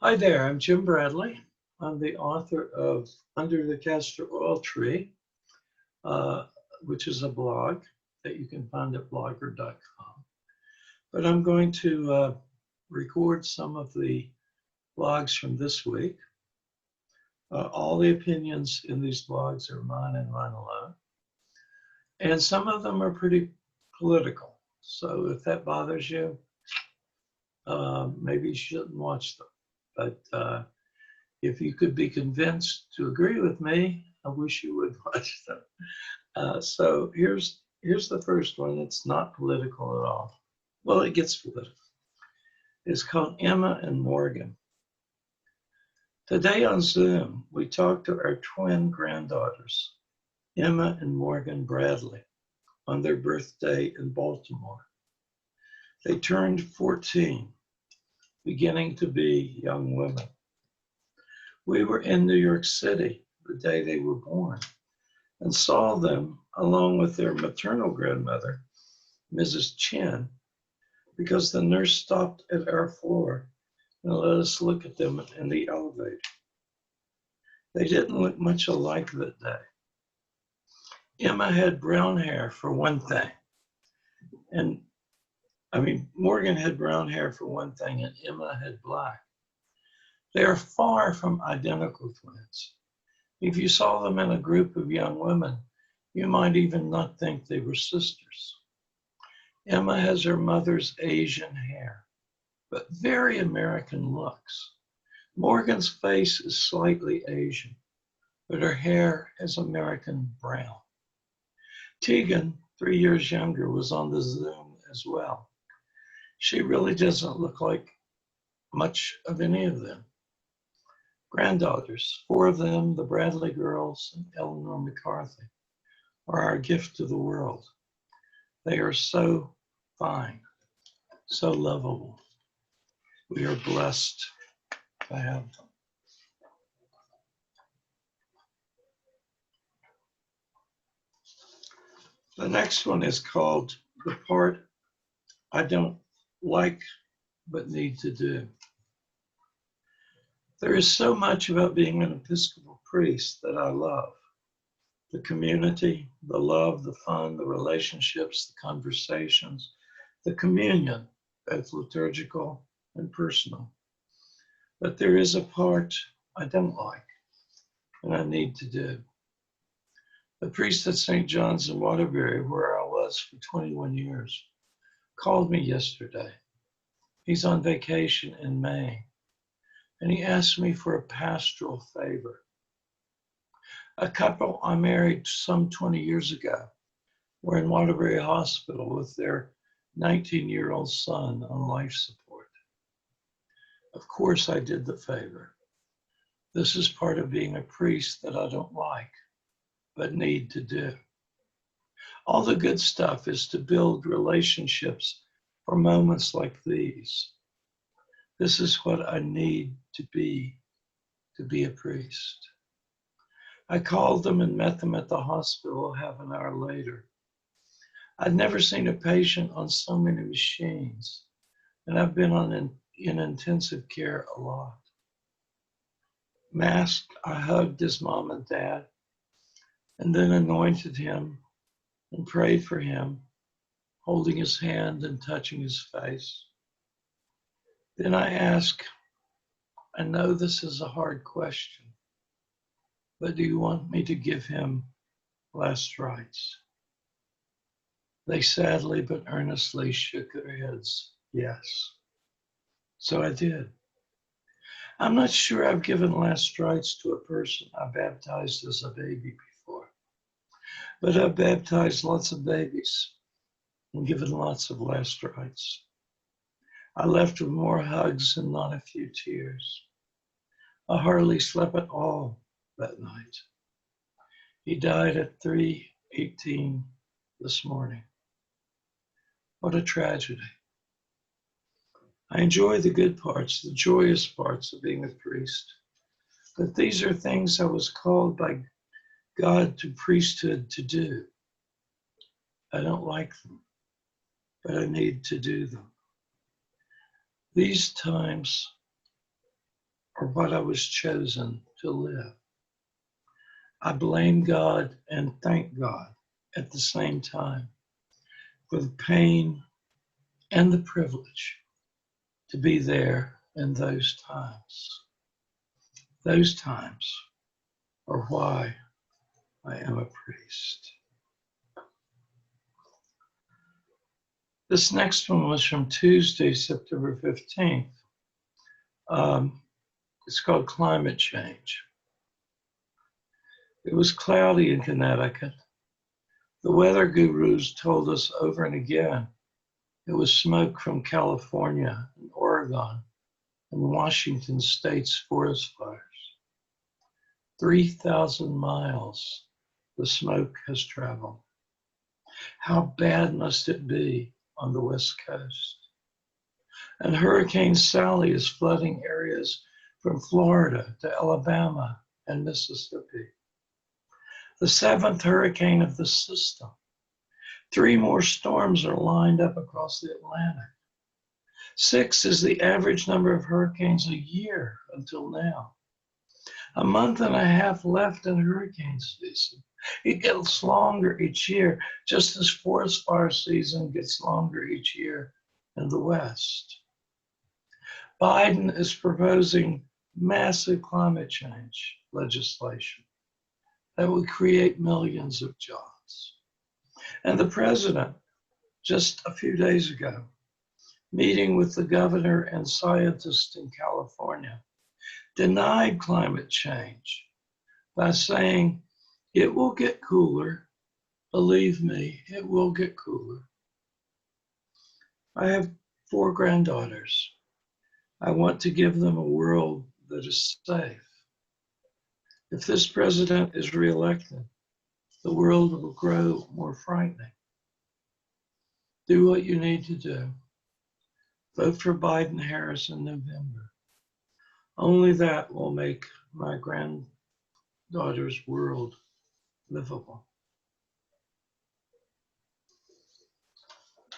Hi there, I'm Jim Bradley. I'm the author of Under the Castor Oil Tree, uh, which is a blog that you can find at blogger.com. But I'm going to record some of the blogs from this week. All the opinions in these blogs are mine and mine alone. And some of them are pretty political. So if that bothers you, maybe you shouldn't watch them. But if you could be convinced to agree with me, I wish you would watch them. So here's the first one. It's not political at all. Well, it gets political. It's called Emma and Morgan. Today on Zoom, we talked to our twin granddaughters, Emma and Morgan Bradley, on their birthday in Baltimore. They turned 14, beginning to be young women. We were in New York City the day they were born and saw them along with their maternal grandmother, Mrs. Chin, because the nurse stopped at our floor and let us look at them in the elevator. They didn't look much alike that day. Emma had brown hair for one thing. Morgan had brown hair for one thing, and Emma had black. They are far from identical twins. If you saw them in a group of young women, you might even not think they were sisters. Emma has her mother's Asian hair, but very American looks. Morgan's face is slightly Asian, but her hair is American brown. Tegan, 3 years younger, was on the Zoom as well. She really doesn't look like much of any of them. Granddaughters, 4 of them, the Bradley girls and Eleanor McCarthy, are our gift to the world. They are so fine, so lovable. We are blessed to have them. The next one is called The Part I Don't Like But Need to Do. There is so much about being an Episcopal priest that I love. The community, the love, the fun, the relationships, the conversations, the communion, both liturgical and personal. But there is a part I don't like and I need to do. The priest at St. John's in Waterbury, where I was for 21 years, called me yesterday. He's on vacation in Maine, and he asked me for a pastoral favor. A couple I married some 20 years ago were in Waterbury Hospital with their 19-year-old son on life support. Of course, I did the favor. This is part of being a priest that I don't like, but need to do. All the good stuff is to build relationships for moments like these. This is what I need to be a priest. I called them and met them at the hospital half an hour later. I'd never seen a patient on so many machines, and I've been in intensive care a lot. Masked, I hugged his mom and dad, and then anointed him and prayed for him, holding his hand and touching his face. Then I asked, I know this is a hard question, but do you want me to give him last rites? They sadly but earnestly shook their heads, yes. So I did. I'm not sure I've given last rites to a person I baptized as a baby before, but I've baptized lots of babies and given lots of last rites. I left with more hugs and not a few tears. I hardly slept at all that night. He died at 3:18 this morning. What a tragedy. I enjoy the good parts, the joyous parts of being a priest, but these are things I was called by God to priesthood to do. I don't like them, but I need to do them. These times or what I was chosen to live. I blame God and thank God at the same time for the pain and the privilege to be there in those times. Those times are why I am a priest. This next one was from Tuesday, September 15th. It's called Climate Change. It was cloudy in Connecticut. The weather gurus told us over and again it was smoke from California and Oregon and Washington State's forest fires. 3,000 miles the smoke has traveled. How bad must it be on the West Coast? And Hurricane Sally is flooding areas from Florida to Alabama and Mississippi. The 7th hurricane of the system. 3 more storms are lined up across the Atlantic. 6 is the average number of hurricanes a year until now. A month and a half left in hurricane season. It gets longer each year, just as forest fire season gets longer each year in the West. Biden is proposing massive climate change legislation that would create millions of jobs. And the president, just a few days ago, meeting with the governor and scientists in California, denied climate change by saying, it will get cooler. Believe me, it will get cooler. I have 4 granddaughters. I want to give them a world that is safe. If this president is reelected, the world will grow more frightening. Do what you need to do. Vote for Biden-Harris in November. Only that will make my granddaughter's world livable.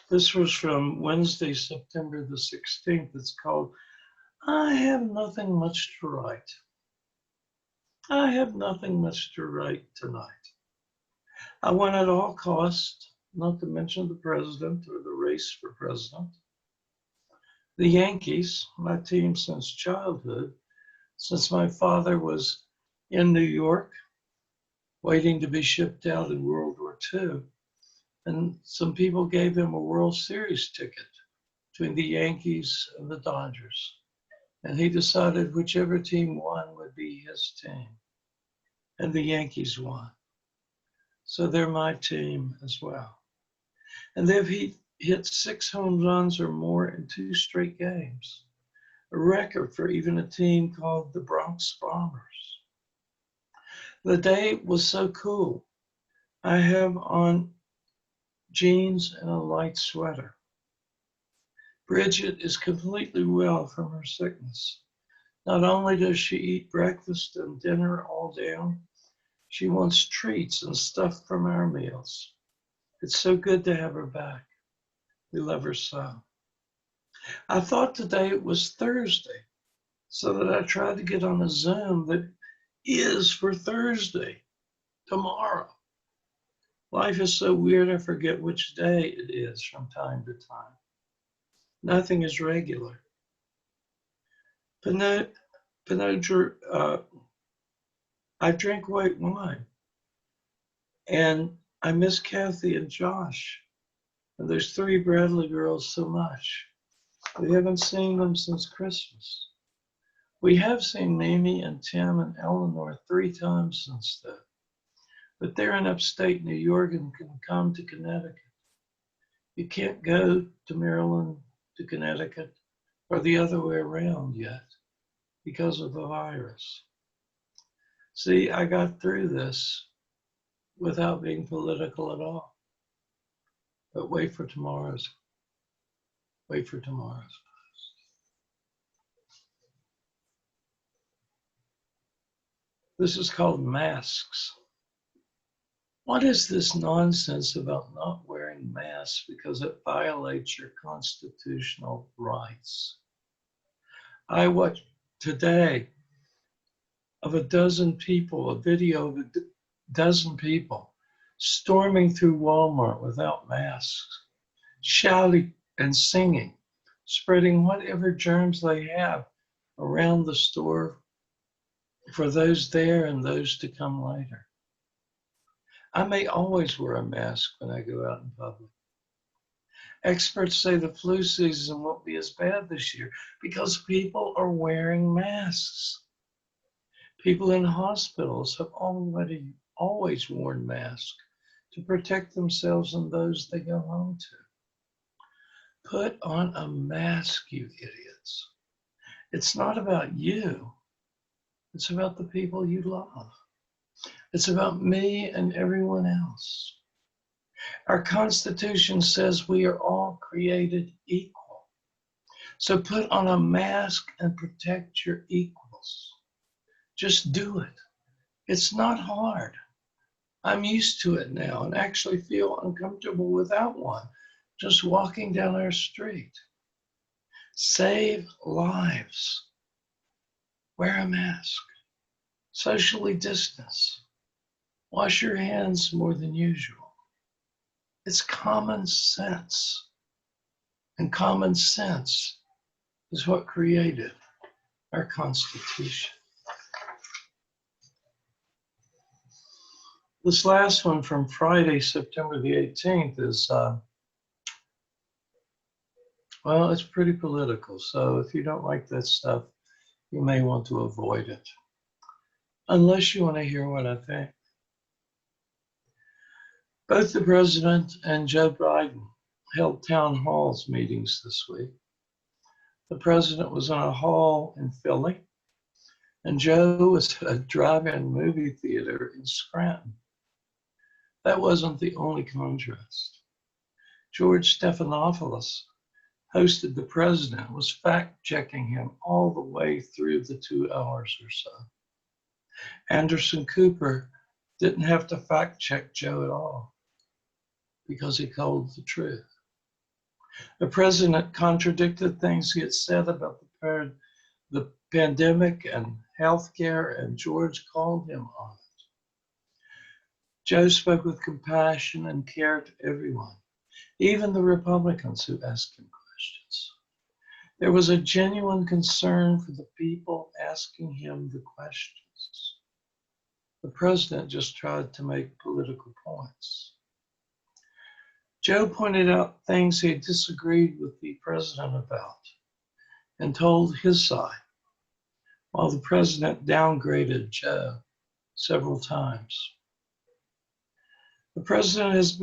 This was from Wednesday, September the 16th. It's called, I have nothing much to write. I have nothing much to write tonight. I want at all costs, not to mention the president or the race for president, the Yankees, my team since childhood, since my father was in New York, waiting to be shipped out in World War II. And some people gave him a World Series ticket between the Yankees and the Dodgers. And he decided whichever team won would be his team. And the Yankees won. So they're my team as well. And they've hit 6 home runs or more in 2 straight games, a record for even a team called the Bronx Bombers. The day was so cool. I have on jeans and a light sweater. Bridget is completely well from her sickness. Not only does she eat breakfast and dinner all down, she wants treats and stuff from our meals. It's so good to have her back. We love her so. I thought today it was Thursday, so that I tried to get on a Zoom that is for Thursday, tomorrow. Life is so weird, I forget which day it is from time to time. Nothing is regular. I drink white wine, and I miss Kathy and Josh, and there's 3 Bradley girls so much. We haven't seen them since Christmas. We have seen Mimi and Tim and Eleanor 3 times since then, but they're in upstate New York and can come to Connecticut. You can't go to Maryland to Connecticut or the other way around yet because of the virus. See, I got through this without being political at all. But wait for tomorrow's. Wait for tomorrow's. This is called masks. What is this nonsense about not wearing masks because it violates your constitutional rights? I watch today of a dozen people, a video of a dozen people storming through Walmart without masks, shouting and singing, spreading whatever germs they have around the store for those there and those to come later. I may always wear a mask when I go out in public. Experts say the flu season won't be as bad this year because people are wearing masks. People in hospitals have always worn masks to protect themselves and those they go home to. Put on a mask, you idiots. It's not about you. It's about the people you love. It's about me and everyone else. Our Constitution says we are all created equal. So put on a mask and protect your equals. Just do it. It's not hard. I'm used to it now and actually feel uncomfortable without one, just walking down our street. Save lives. Wear a mask. Socially distance. Wash your hands more than usual. It's common sense. And common sense is what created our Constitution. This last one from Friday, September the 18th is, well, it's pretty political. So if you don't like that stuff, you may want to avoid it. Unless you want to hear what I think. Both the president and Joe Biden held town halls meetings this week. The president was in a hall in Philly, and Joe was at a drive-in movie theater in Scranton. That wasn't the only contrast. George Stephanopoulos hosted the president, was fact-checking him all the way through the 2 hours or so. Anderson Cooper didn't have to fact-check Joe at all because he told the truth. The president contradicted things he had said about the pandemic and healthcare, and George called him on it. Joe spoke with compassion and care to everyone, even the Republicans who asked him questions. There was a genuine concern for the people asking him the questions. The president just tried to make political points. Joe pointed out things he disagreed with the president about and told his side, while the president downgraded Joe several times. The president has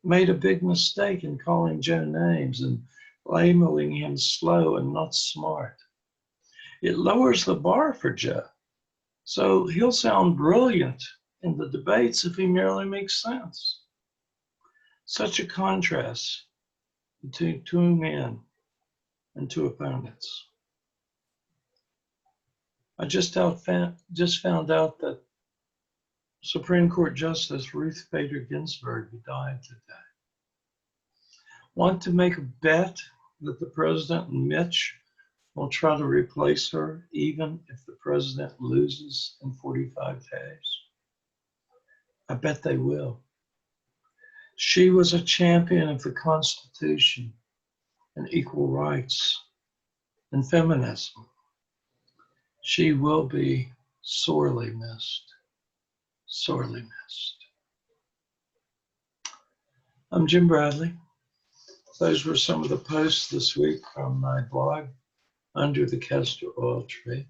made a big mistake in calling Joe names and labeling him slow and not smart. It lowers the bar for Joe, so he'll sound brilliant in the debates if he merely makes sense. Such a contrast between 2 men and 2 opponents. I just found out that Supreme Court Justice Ruth Bader Ginsburg died today. Want to make a bet that the president and Mitch will try to replace her even if the president loses in 45 days? I bet they will. She was a champion of the Constitution and equal rights and feminism. She will be sorely missed, sorely missed. I'm Jim Bradley. Those were some of the posts this week from my blog, Under the Castor Oil Tree.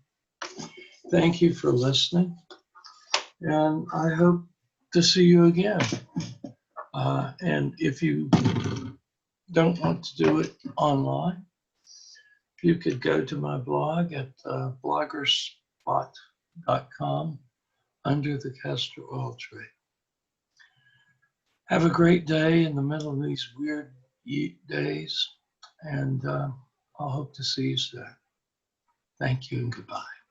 Thank you for listening, and I hope to see you again. And if you don't want to do it online, you could go to my blog at bloggerspot.com, Under the Castor Oil Tree. Have a great day in the middle of these weird days, and I'll hope to see you soon. Thank you and goodbye.